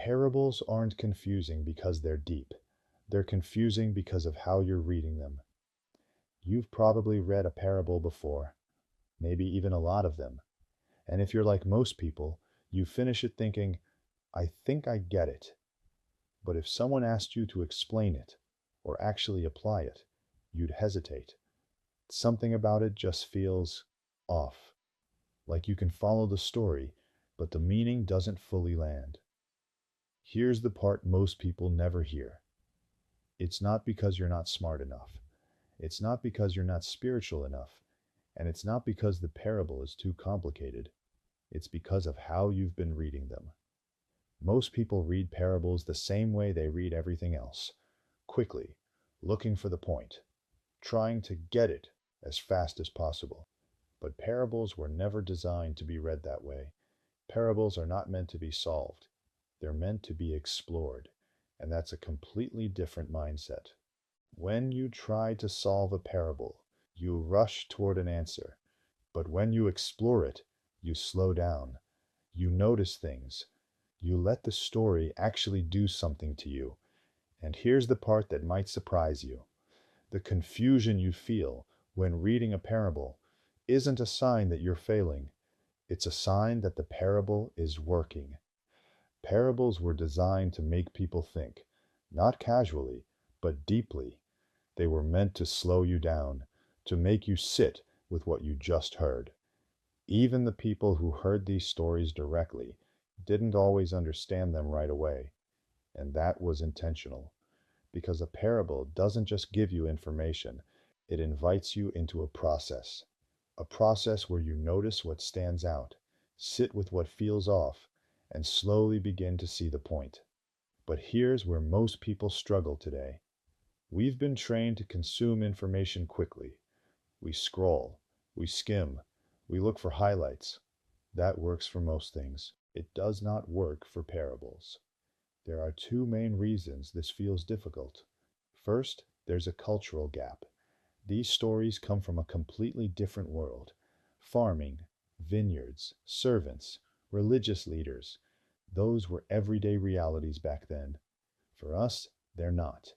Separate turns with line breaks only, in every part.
Parables aren't confusing because they're deep. They're confusing because of how you're reading them. You've probably read a parable before, maybe even a lot of them. And if you're like most people, you finish it thinking, I think I get it. But if someone asked you to explain it, or actually apply it, you'd hesitate. Something about it just feels off. Like you can follow the story, but the meaning doesn't fully land. Here's the part most people never hear. It's not because you're not smart enough. It's not because you're not spiritual enough. And it's not because the parable is too complicated. It's because of how you've been reading them. Most people read parables the same way they read everything else. Quickly, looking for the point, trying to get it as fast as possible. But parables were never designed to be read that way. Parables are not meant to be solved. They're meant to be explored, and that's a completely different mindset. When you try to solve a parable, you rush toward an answer, but when you explore it, you slow down. You notice things. You let the story actually do something to you. And here's the part that might surprise you. The confusion you feel when reading a parable isn't a sign that you're failing. It's a sign that the parable is working. Parables were designed to make people think, not casually, but deeply. They were meant to slow you down, to make you sit with what you just heard. Even the people who heard these stories directly didn't always understand them right away, and that was intentional, because a parable doesn't just give you information, it invites you into a process where you notice what stands out, sit with what feels off, and slowly begin to see the point. But here's where most people struggle today. We've been trained to consume information quickly. We scroll, we skim, we look for highlights. That works for most things. It does not work for parables. There are two main reasons this feels difficult. First, there's a cultural gap. These stories come from a completely different world. Farming, vineyards, servants, religious leaders. Those were everyday realities back then. For us, they're not.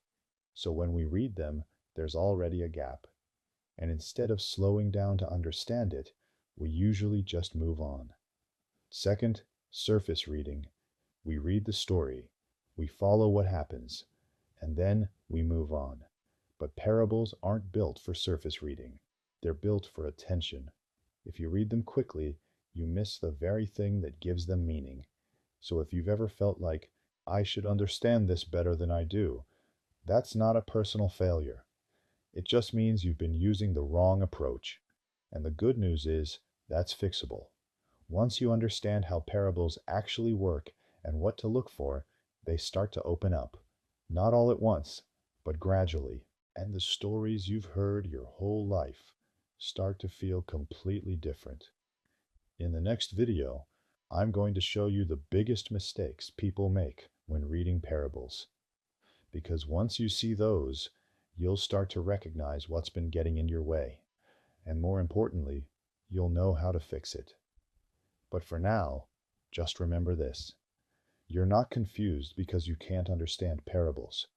So when we read them, there's already a gap. And instead of slowing down to understand it, we usually just move on. Second, surface reading. We read the story, we follow what happens, and then we move on. But parables aren't built for surface reading. They're built for attention. If you read them quickly, you miss the very thing that gives them meaning. So if you've ever felt like, I should understand this better than I do, that's not a personal failure. It just means you've been using the wrong approach. And the good news is, that's fixable. Once you understand how parables actually work and what to look for, they start to open up. Not all at once, but gradually. And the stories you've heard your whole life start to feel completely different. In the next video, I'm going to show you the biggest mistakes people make when reading parables. Because once you see those, you'll start to recognize what's been getting in your way. And more importantly, you'll know how to fix it. But for now, just remember this. You're not confused because you can't understand parables.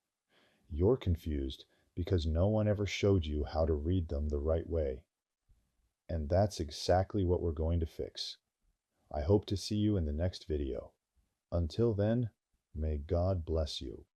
You're confused because no one ever showed you how to read them the right way. And that's exactly what we're going to fix. I hope to see you in the next video. Until then, may God bless you.